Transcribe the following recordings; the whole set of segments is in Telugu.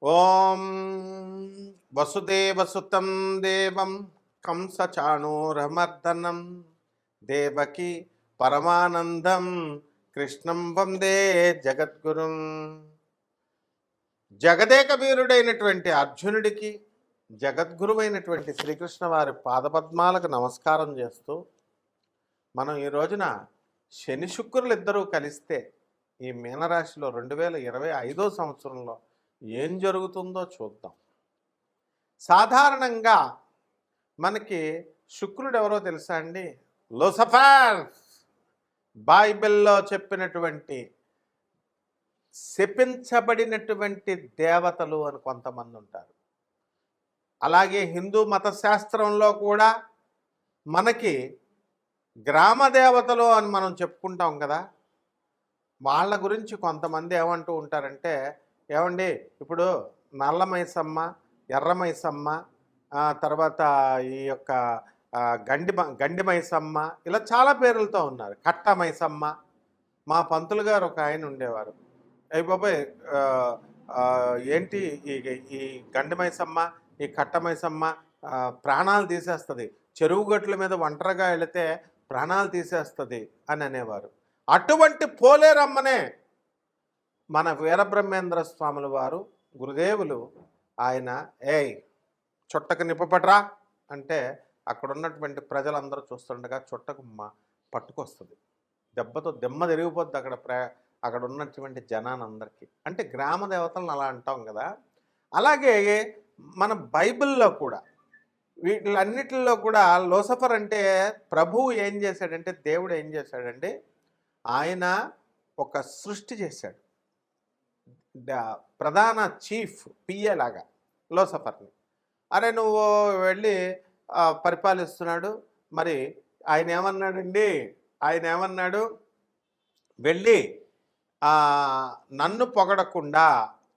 ఓం వసుదేవసుతం దేవం కంసచాణూరమర్దనం దేవకి పరమానందం కృష్ణం వందే జగద్గురుం. జగదేక వీరుడైనటువంటి అర్జునుడికి జగద్గురువైనటువంటి శ్రీకృష్ణ వారి పాదపద్మాలకు నమస్కారం చేస్తూ మనం ఈ రోజున శని శుక్రులు ఇద్దరూ కలిస్తే ఈ మీనరాశిలో 2025 సంవత్సరంలో ఏం జరుగుతుందో చూద్దాం. సాధారణంగా మనకి శుక్రుడు ఎవరో తెలుసా అండి? లూసిఫర్. బైబిల్లో చెప్పినటువంటి శపించబడినటువంటి దేవతలు అని కొంతమంది ఉంటారు. అలాగే హిందూ మత శాస్త్రంలో కూడా మనకి గ్రామ దేవతలు అని మనం చెప్పుకుంటాం కదా. వాళ్ళ గురించి కొంతమంది ఏమంటూ ఉంటారంటే, ఏమండి ఇప్పుడు నల్ల మైసమ్మ, ఎర్ర మైసమ్మ, తర్వాత ఈ యొక్క గండి మైసమ్మ, ఇలా చాలా పేర్లతో ఉన్నారు. కట్ట మైసమ్మ. మా పంతులు గారు ఒక ఆయన ఉండేవారు. అయ్యి బాబాయ్, ఏంటి ఈ గండి మైసమ్మ, ఈ కట్ట మైసమ్మ ప్రాణాలు తీసేస్తుంది, చెరువు గట్ల మీద ఒంటరిగా వెళితే ప్రాణాలు తీసేస్తుంది అని అనేవారు. అటువంటి పోలేరమ్మనే మన వీరబ్రహ్మేంద్ర స్వాముల వారు గురుదేవులు ఆయన చుట్టకు నిప్పపట్రా అంటే అక్కడ ఉన్నటువంటి ప్రజలందరూ చూస్తుండగా చుట్టకు పట్టుకొస్తుంది. దెబ్బతో దెమ్మ తిరిగిపోద్ది అక్కడ ఉన్నటువంటి జనానందరికీ. అంటే గ్రామ దేవతలను అలా అంటాం కదా. అలాగే మన బైబిల్లో కూడా వీటిలన్నిటిలో కూడా లూసిఫర్ అంటే ప్రభువు ఏం చేశాడంటే, దేవుడు ఏం చేశాడంటే, ఆయన ఒక సృష్టి చేశాడు. ప్రధాన చీఫ్ పిఏ లాగా లూసిఫర్ని. అరే నువ్వు వెళ్ళి పరిపాలిస్తున్నాడు. మరి ఆయన ఏమన్నాడు, వెళ్ళి నన్ను పొగడకుండా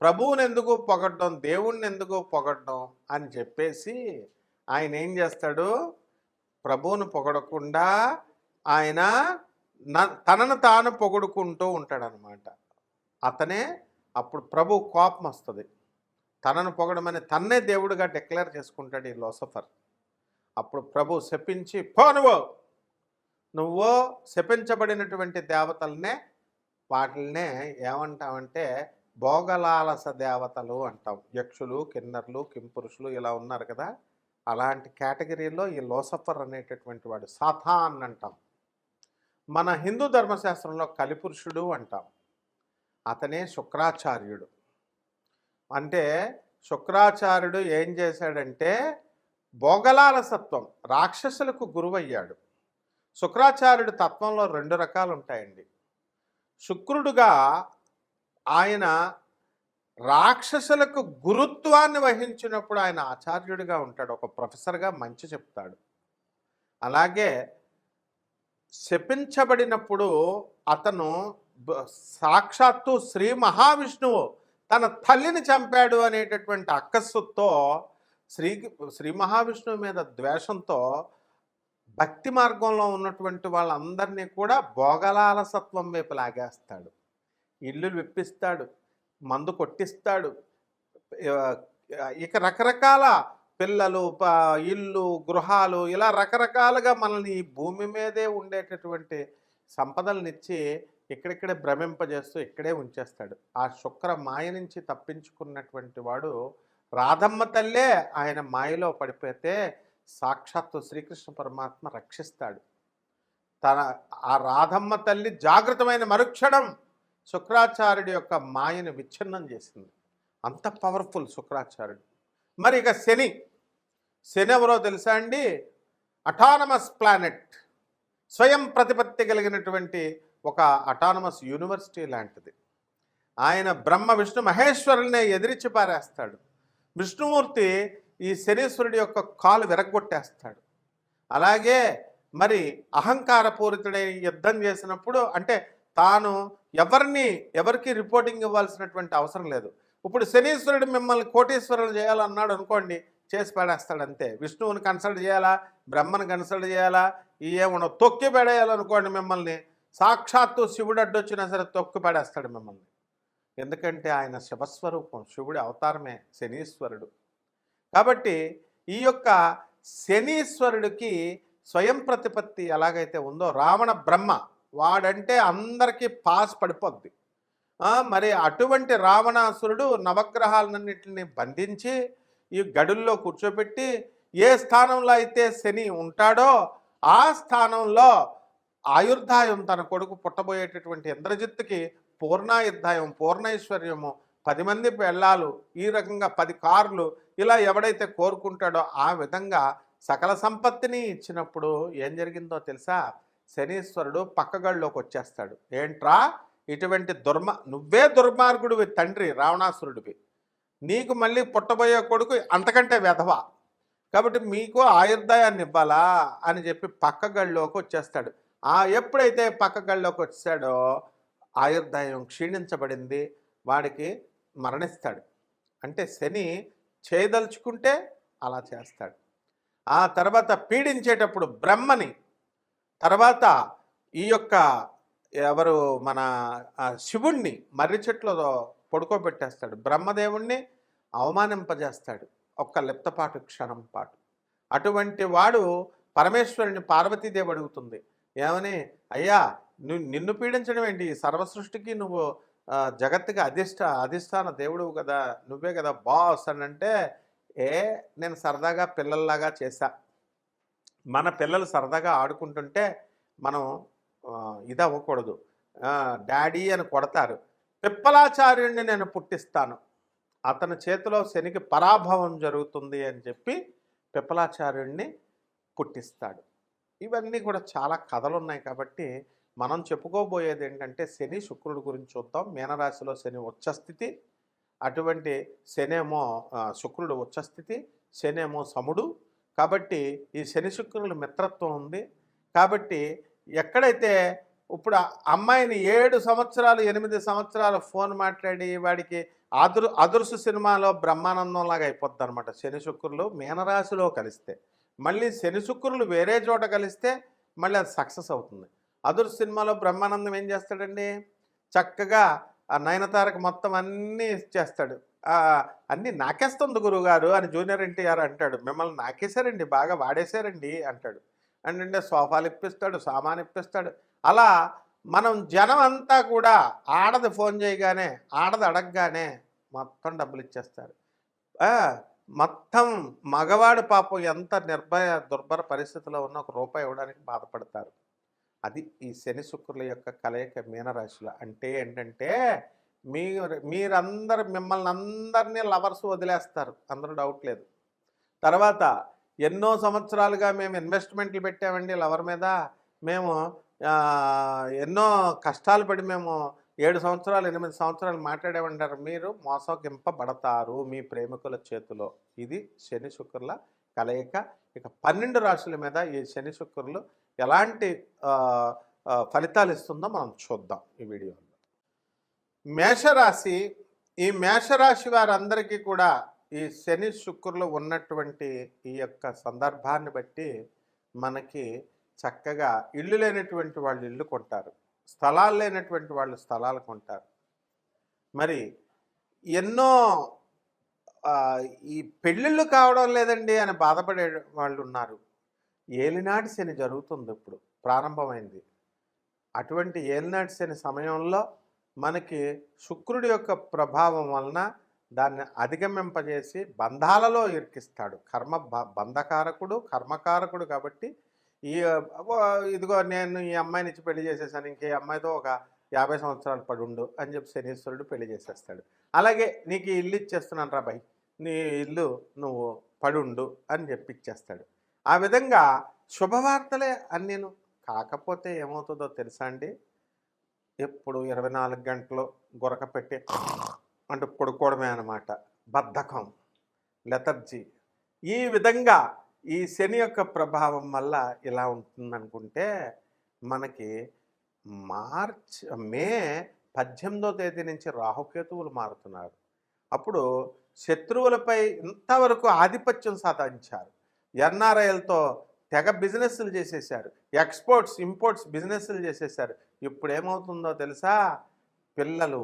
ప్రభువుని ఎందుకు పొగడడం, దేవుణ్ణి ఎందుకు పొగడడం అని చెప్పేసి ఆయన ఏం చేస్తాడు, ప్రభువుని పొగడకుండా ఆయన తనను తాను పొగుడుకుంటూ ఉంటాడనమాట. అతనే అప్పుడు ప్రభు కోపం వస్తుంది. తనను పొగడమని తన్నే దేవుడిగా డిక్లేర్ చేసుకుంటాడు ఈ లూసిఫర్. అప్పుడు ప్రభు శపించి, పో నువ్వు శపించబడినటువంటి దేవతలనే వాటిల్నే ఏమంటామంటే భోగలాలస దేవతలు అంటాం. యక్షులు, కిన్నర్లు, కింపురుషులు ఇలా ఉన్నారు కదా. అలాంటి కేటగిరీలో ఈ లూసిఫర్ అనేటటువంటి వాడు సాతాన్ అంటాం. మన హిందూ ధర్మశాస్త్రంలో కలిపురుషుడు అంటాం. అతనే శుక్రాచార్యుడు. అంటే శుక్రాచార్యుడు ఏం చేశాడంటే భోగలాలసత్వం, రాక్షసులకు గురువయ్యాడు. శుక్రాచార్యుడు తత్వంలో 2 రకాలు ఉంటాయండి. శుక్రుడుగా ఆయన రాక్షసులకు గురుత్వాన్ని వహించినప్పుడు ఆయన ఆచార్యుడిగా ఉంటాడు, ఒక ప్రొఫెసర్గా మంచి చెప్తాడు. అలాగే శపించబడినప్పుడు అతను సాక్షాత్తు శ్రీ మహావిష్ణువు తన తల్లిని చంపాడు అనేటటువంటి అక్కస్సుతో శ్రీ మహావిష్ణువు మీద ద్వేషంతో భక్తి మార్గంలో ఉన్నటువంటి వాళ్ళందరినీ కూడా భోగలాలసత్వం వైపు లాగేస్తాడు. ఇల్లు విప్పిస్తాడు, మందు కొట్టిస్తాడు, ఇక రకరకాల పిల్లలు, ఇల్లు, గృహాలు, ఇలా రకరకాలుగా మనల్ని ఈ భూమి మీదే ఉండేటటువంటి సంపదలనిచ్చి ఇక్కడిక్కడే భ్రమింపజేస్తూ ఇక్కడే ఉంచేస్తాడు. ఆ శుక్ర మాయ నుంచి తప్పించుకున్నటువంటి వాడు రాధమ్మ తల్లే ఆయన మాయలో పడిపోతే సాక్షాత్తు శ్రీకృష్ణ పరమాత్మ రక్షిస్తాడు. ఆ రాధమ్మ తల్లి జాగృతమైన మరుక్షణం శుక్రాచార్యుడి యొక్క మాయను విచ్ఛిన్నం చేసింది. అంత పవర్ఫుల్ శుక్రాచార్యుడు. మరి ఇక శని ఎవరో తెలుసా అండి? అటానమస్ ప్లానెట్, స్వయం ప్రతిపత్తి కలిగినటువంటి ఒక అటానమస్ యూనివర్సిటీ లాంటిది. ఆయన బ్రహ్మ విష్ణు మహేశ్వరుల్నే ఎదిరించి పారేస్తాడు. విష్ణుమూర్తి ఈ శనీశ్వరుడి యొక్క కాలు విరగొట్టేస్తాడు. అలాగే మరి అహంకారపూరితుడై యుద్ధం చేసినప్పుడు, అంటే తాను ఎవరికి రిపోర్టింగ్ ఇవ్వాల్సినటువంటి అవసరం లేదు. ఇప్పుడు శనీశ్వరుడు మిమ్మల్ని కోటీశ్వరులు చేయాలన్నాడు అనుకోండి, చేసి పడేస్తాడు అంతే. విష్ణువుని కన్సల్ట్ చేయాలా, బ్రహ్మను కన్సల్ట్ చేయాలా, ఏమన్నా తొక్కి పడేయాలనుకోండి మిమ్మల్ని, సాక్షాత్తు శివుడు అడ్డొచ్చినా సరే తొక్కి పడేస్తాడు మిమ్మల్ని. ఎందుకంటే ఆయన శివస్వరూపం, శివుడి అవతారమే శనీశ్వరుడు. కాబట్టి ఈ యొక్క శనీశ్వరుడికి స్వయం ప్రతిపత్తి ఎలాగైతే ఉందో రావణ బ్రహ్మ వాడంటే అందరికీ పాస్ పడిపోద్ది. మరి అటువంటి రావణాసురుడు నవగ్రహాలన్నింటినీ బంధించి ఈ గడుల్లో కూర్చోబెట్టి ఏ స్థానంలో అయితే శని ఉంటాడో ఆ స్థానంలో ఆయుర్దాయం తన కొడుకు పుట్టబోయేటటువంటి ఇంద్రజిత్తుకి పూర్ణాయుర్దాయం, పూర్ణైశ్వర్యము, 10 మంది పెళ్ళాలు, ఈ రకంగా 10 కార్లు, ఇలా ఎవడైతే కోరుకుంటాడో ఆ విధంగా సకల సంపత్తిని ఇచ్చినప్పుడు ఏం జరిగిందో తెలుసా? శనీశ్వరుడు పక్కగళ్ళలోకి వచ్చేస్తాడు. ఏంట్రా ఇటువంటి నువ్వే దుర్మార్గుడివి తండ్రి రావణాసురుడివి, నీకు మళ్ళీ పుట్టబోయే కొడుకు అంతకంటే వెధవ, కాబట్టి మీకు ఆయుర్దాయాన్ని ఇవ్వాలా అని చెప్పి పక్కగళ్ళలోకి వచ్చేస్తాడు. ఎప్పుడైతే పక్కగళ్ళలోకి వచ్చాడో ఆయుర్దాయం క్షీణించబడింది, వాడికి మరణిస్తాడు. అంటే శని చేయదలుచుకుంటే అలా చేస్తాడు. ఆ తర్వాత పీడించేటప్పుడు బ్రహ్మని, తర్వాత ఈ యొక్క ఎవరు మన శివుణ్ణి మర్రి చెట్లో పడుకోబెట్టేస్తాడు. బ్రహ్మదేవుణ్ణి అవమానింపజేస్తాడు ఒక్క లిప్తపాటు క్షణం పాటు. అటువంటి వాడు పరమేశ్వరుని పార్వతీదేవి అడుగుతుంది ఏమని, అయ్యా నిన్ను పీడించడం ఏంటి? సర్వసృష్టికి నువ్వు జగత్తుకి అధిష్టాన దేవుడువు కదా, నువ్వే కదా బాస్ అని అంటే, నేను సరదాగా పిల్లల్లాగా చేశా, మన పిల్లలు సరదాగా ఆడుకుంటుంటే మనం ఇది అవ్వకూడదు, డాడీ అని కొడతారు, పిప్పలాచార్యుడిని నేను పుట్టిస్తాను, అతని చేతిలో శనికి పరాభవం జరుగుతుంది అని చెప్పి పిప్పలాచార్యుడిని పుట్టిస్తాడు. ఇవన్నీ కూడా చాలా కథలు ఉన్నాయి. కాబట్టి మనం చెప్పుకోబోయేది ఏంటంటే శని శుక్రుడు గురించి చూద్దాం. మీనరాశిలో శని ఉచ్చస్థితి, అటువంటి శనేమో శుక్రుడు ఉచ్చస్థితి, శనేమో సముడు. కాబట్టి ఈ శని శుక్రుల మిత్రత్వం ఉంది. కాబట్టి ఎక్కడైతే ఇప్పుడు అమ్మాయిని 7 సంవత్సరాలు 8 సంవత్సరాలు ఫోన్ మాట్లాడి వాడికి అదుర్సు సినిమాలో బ్రహ్మానందం లాగా అయిపోద్ది అనమాట. శని శుక్రులు మీనరాశిలో కలిస్తే, మళ్ళీ శని శుక్రులు వేరే చోట కలిస్తే మళ్ళీ అది సక్సెస్ అవుతుంది. అదుర్సు సినిమాలో బ్రహ్మానందం ఏం చేస్తాడండి, చక్కగా ఆ నయనతారకు మొత్తం అన్నీ చేస్తాడు. అన్నీ నాకేస్తుంది గురువుగారు అని జూనియర్ ఎన్టీఆర్ అంటాడు, మిమ్మల్ని నాకేశారండి, బాగా వాడేశారండి అంటాడు. అంటే సోఫాలు ఇప్పిస్తాడు, సామాన్ ఇప్పిస్తాడు. అలా మనం జనం అంతా కూడా ఆడది ఫోన్ చేయగానే, ఆడది అడగగానే మొత్తం డబ్బులు ఇచ్చేస్తారు. మొత్తం మగవాడు పాపం ఎంత దుర్భర పరిస్థితిలో ఉన్న ₹1 ఇవ్వడానికి బాధపడతారు. అది ఈ శని శుక్రుల యొక్క కలయిక మీనరాశిలో. అంటే ఏంటంటే మిమ్మల్ని అందరినీ లవర్స్ వదిలేస్తారు, అందులో డౌట్ లేదు. తర్వాత ఎన్నో సంవత్సరాలుగా మేము ఇన్వెస్ట్మెంట్లు పెట్టామండి లవర్ మీద, మేము ఎన్నో కష్టాలు పడి మేము 7 సంవత్సరాలు 8 సంవత్సరాలు మాట్లాడేమంటారు, మీరు మోసగింపబడతారు మీ ప్రేమికుల చేతిలో. ఇది శని శుక్రుల కలయిక. ఇక 12 రాశుల మీద ఈ శని శుక్రులు ఎలాంటి ఫలితాలు ఇస్తుందో మనం చూద్దాం ఈ వీడియోలో. మేషరాశి, ఈ మేషరాశి వారందరికీ కూడా ఈ శని శుక్రులు ఉన్నటువంటి ఈ యొక్క సందర్భాన్ని బట్టి మనకి చక్కగా ఇల్లు లేనటువంటి వాళ్ళు ఇల్లు కొంటారు, స్థలాలు లేనటువంటి వాళ్ళు స్థలాలు కొంటారు. మరి ఎన్నో ఈ పెళ్ళిళ్ళు కావడం లేదండి అని బాధపడే వాళ్ళు ఉన్నారు. ఏలినాటి శని జరుగుతుంది, ఇప్పుడు ప్రారంభమైంది. అటువంటి ఏలినాటి శని సమయంలో మనకి శుక్రుడి యొక్క ప్రభావం వలన దాన్ని అధిగమింపజేసి బంధాలలో ఇరికిస్తాడు. బంధకారకుడు, కర్మకారకుడు. కాబట్టి ఇదిగో నేను ఈ అమ్మాయిని ఇచ్చి పెళ్లి చేసేసాను, ఇంకే అమ్మాయితో ఒక 50 సంవత్సరాలు పడుండు అని చెప్పి శనీశ్వరుడు పెళ్లి చేసేస్తాడు. అలాగే నీకు ఈ ఇల్లు ఇచ్చేస్తున్నాను రా భయ్, నీ ఇల్లు నువ్వు పడుండు అని చెప్పి ఇచ్చేస్తాడు. ఆ విధంగా శుభవార్తలే అన్నీను. కాకపోతే ఏమవుతుందో తెలుసా అండి, ఎప్పుడు 24 గంటలు గురక పెట్టి అంటూ పడుకోవడమే అన్నమాట. బద్ధకం, లెథర్జీ. ఈ విధంగా ఈ శని యొక్క ప్రభావం వల్ల ఇలా ఉంటుందనుకుంటే మనకి మే 18వ తేదీ నుంచి రాహుకేతువులు మారుతున్నారు. అప్పుడు శత్రువులపై ఇంతవరకు ఆధిపత్యం సాధించారు. ఎన్ఆర్ఐలతో తెగ బిజినెస్లు చేసేసారు, ఎక్స్పోర్ట్స్ ఇంపోర్ట్స్ బిజినెస్లు చేసేసారు. ఇప్పుడు ఏమవుతుందో తెలుసా, పిల్లలు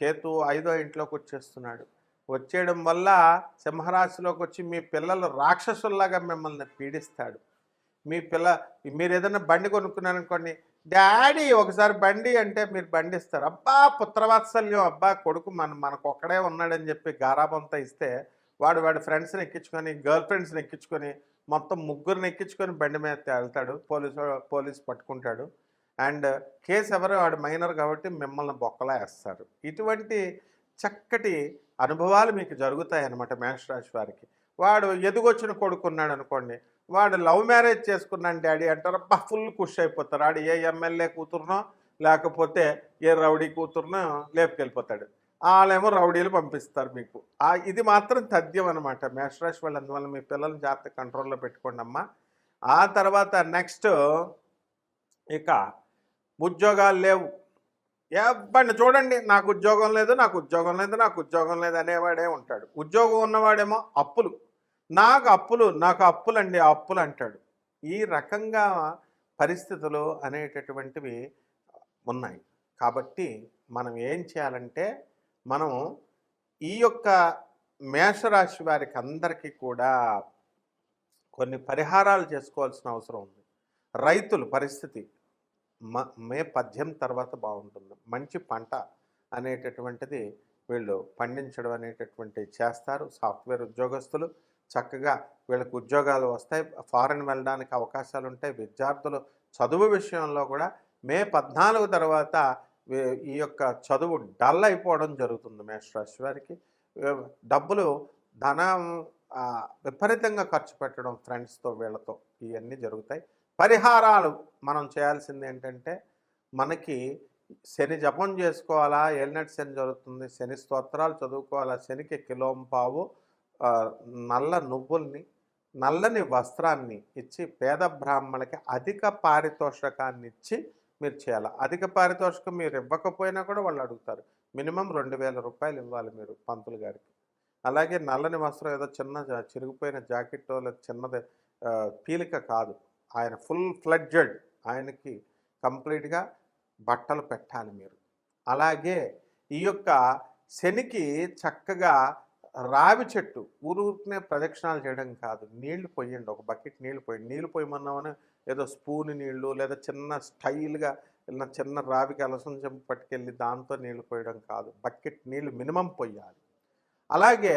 కేతు 5వ ఇంట్లోకి వచ్చేస్తున్నాడు. వచ్చేయడం వల్ల సింహరాశిలోకి వచ్చి మీ పిల్లలు రాక్షసుల్లాగా మిమ్మల్ని పీడిస్తాడు. మీ పిల్ల మీరేదైనా బండి కొనుక్కున్నారనుకోండి, డాడీ ఒకసారి బండి అంటే మీరు బండి ఇస్తారు. అబ్బా పుత్రవాత్సల్యం, అబ్బా కొడుకు మనకొక్కడే ఉన్నాడని చెప్పి గారాబంతా ఇస్తే వాడి ఫ్రెండ్స్ని ఎక్కించుకొని, గర్ల్ ఫ్రెండ్స్ని ఎక్కించుకొని, మొత్తం ముగ్గురిని ఎక్కించుకొని బండి మీద వెళ్తాడు. పోలీసు పట్టుకుంటాడు. అండ్ కేసు ఎవరు, వాడు మైనర్ కాబట్టి మిమ్మల్ని బొక్కలా వేస్తారు. ఇటువంటి చక్కటి అనుభవాలు మీకు జరుగుతాయి అన్నమాట మేషరాశి వారికి. వాడు ఎదుగొచ్చిన కొడుకున్నాడు అనుకోండి, వాడు లవ్ మ్యారేజ్ చేసుకున్నాను డాడీ అంటారు. అబ్బా ఫుల్ ఖుషి అయిపోతారు. వాడు ఏ ఎమ్మెల్యే కూతురునో లేకపోతే ఏ రౌడీ కూతురునో లేపుకెళ్ళిపోతాడు. వాళ్ళేమో రౌడీలు పంపిస్తారు మీకు. ఇది మాత్రం తథ్యం అనమాట మేషరాశి వాళ్ళు. అందువల్ల మీ పిల్లల్ని జాగ్రత్త కంట్రోల్లో పెట్టుకోండి అమ్మా. ఆ తర్వాత నెక్స్ట్ ఇక ఉద్యోగాలు లేవు. ఎవ్వండి చూడండి, నాకు ఉద్యోగం లేదు, నాకు ఉద్యోగం లేదు, నాకు ఉద్యోగం లేదు అనేవాడే ఉంటాడు. ఉద్యోగం ఉన్నవాడేమో అప్పులు, నాకు అప్పులండి, అప్పులు అంటాడు. ఈ రకంగా పరిస్థితులు అనేటటువంటివి ఉన్నాయి. కాబట్టి మనం ఏం చేయాలంటే, మనం ఈ యొక్క మేషరాశి వారికి అందరికీ కూడా కొన్ని పరిహారాలు చేసుకోవాల్సిన అవసరం ఉంది. రైతుల పరిస్థితి మే 18 తర్వాత బాగుంటుంది. మంచి పంట అనేటటువంటిది వీళ్ళు పండించడం అనేటటువంటివి చేస్తారు. సాఫ్ట్వేర్ ఉద్యోగస్తులు చక్కగా వీళ్ళకి ఉద్యోగాలు వస్తాయి, ఫారెన్ వెళ్ళడానికి అవకాశాలు ఉంటాయి. విద్యార్థులు చదువు విషయంలో కూడా మే 14 తర్వాత ఈ యొక్క చదువు డల్ అయిపోవడం జరుగుతుంది మేషరాశి వారికి. డబ్బులు ధనం విపరీతంగా ఖర్చు పెట్టడం ఫ్రెండ్స్తో వీళ్ళతో ఇవన్నీ జరుగుతాయి. పరిహారాలు మనం చేయాల్సింది ఏంటంటే, మనకి శని జపం చేసుకోవాలా, ఏలినాటి శని జరుగుతుంది, శని స్తోత్రాలు చదువుకోవాలా, శనికి కిలోంపావు నల్ల నువ్వుల్ని, నల్లని వస్త్రాన్ని ఇచ్చి పేద బ్రాహ్మణులకి అధిక పారితోషకాన్ని ఇచ్చి మీరు చేయాలి. అధిక పారితోషికం మీరు ఇవ్వకపోయినా కూడా వాళ్ళు అడుగుతారు. మినిమం 2000 రూపాయలు ఇవ్వాలి మీరు పంతులు గారికి. అలాగే నల్లని వస్త్రం ఏదో చిన్న చిరిగిపోయిన జాకెట్టో లేదా చిన్నది పీలిక కాదు, ఆయన ఫుల్ ఫ్లెడ్జెడ్, ఆయనకి కంప్లీట్గా బట్టలు పెట్టాలి మీరు. అలాగే ఈ యొక్క శనికి చక్కగా రావి చెట్టు ఊరుకునే ప్రదక్షిణాలు చేయడం కాదు, నీళ్లు పోయండి. ఒక బకెట్ నీళ్లు పోయండి. నీళ్లు పోయమన్నామని ఏదో స్పూన్ నీళ్లు లేదా చిన్న స్టైల్గా చిన్న రావికి అలసం చెంపు పట్టుకెళ్ళి దాంతో నీళ్లు పోయడం కాదు, బకెట్ నీళ్లు మినిమం పోయాలి. అలాగే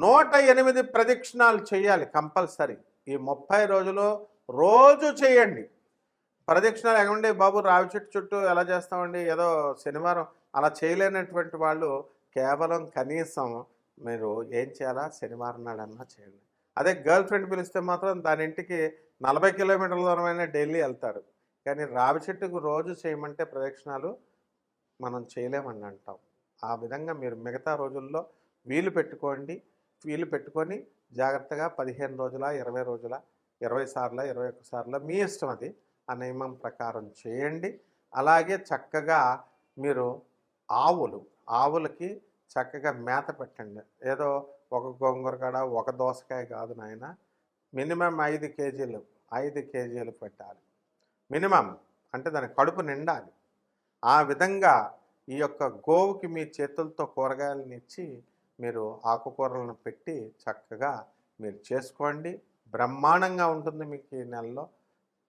108 ప్రదక్షిణాలు చేయాలి కంపల్సరీ. ఈ 30 రోజులు రోజు చేయండి ప్రదక్షిణాలు. ఎగండి బాబు రావి చెట్టు చుట్టూ ఎలా చేస్తామండి, ఏదో శనివారం అలా చేయలేనటువంటి వాళ్ళు కేవలం కనీసం మీరు ఏం చేయాలా, శనివారం నాడన్నా చేయండి. అదే గర్ల్ ఫ్రెండ్ పిలిస్తే మాత్రం దాని ఇంటికి 40 కిలోమీటర్ల దూరమైనా ఢిల్లీ వెళ్తారు. కానీ రావి చెట్టుకు రోజు చేయమంటే ప్రదక్షిణాలు మనం చేయలేమని అంటాం. ఆ విధంగా మీరు మిగతా రోజుల్లో వీలు పెట్టుకొని జాగ్రత్తగా 15 రోజుల 20 రోజుల 20 సార్లు 21 సార్లు మీ ఇష్టం, అది ఆ నియమం ప్రకారం చేయండి. అలాగే చక్కగా మీరు ఆవులకి చక్కగా మేత పెట్టండి. ఏదో ఒక గోంగూర కాడ ఒక దోసకాయ కాదు నాయన, మినిమం 5 కేజీలు పెట్టాలి మినిమం. అంటే దాని కడుపు నిండాలి. ఆ విధంగా ఈ యొక్క గోవుకి మీ చేతులతో కూరగాయలను ఇచ్చి మీరు ఆకుకూరలను పెట్టి చక్కగా మీరు చేసుకోండి. బ్రహ్మాండంగా ఉంటుంది మీకు ఈ నెలలో.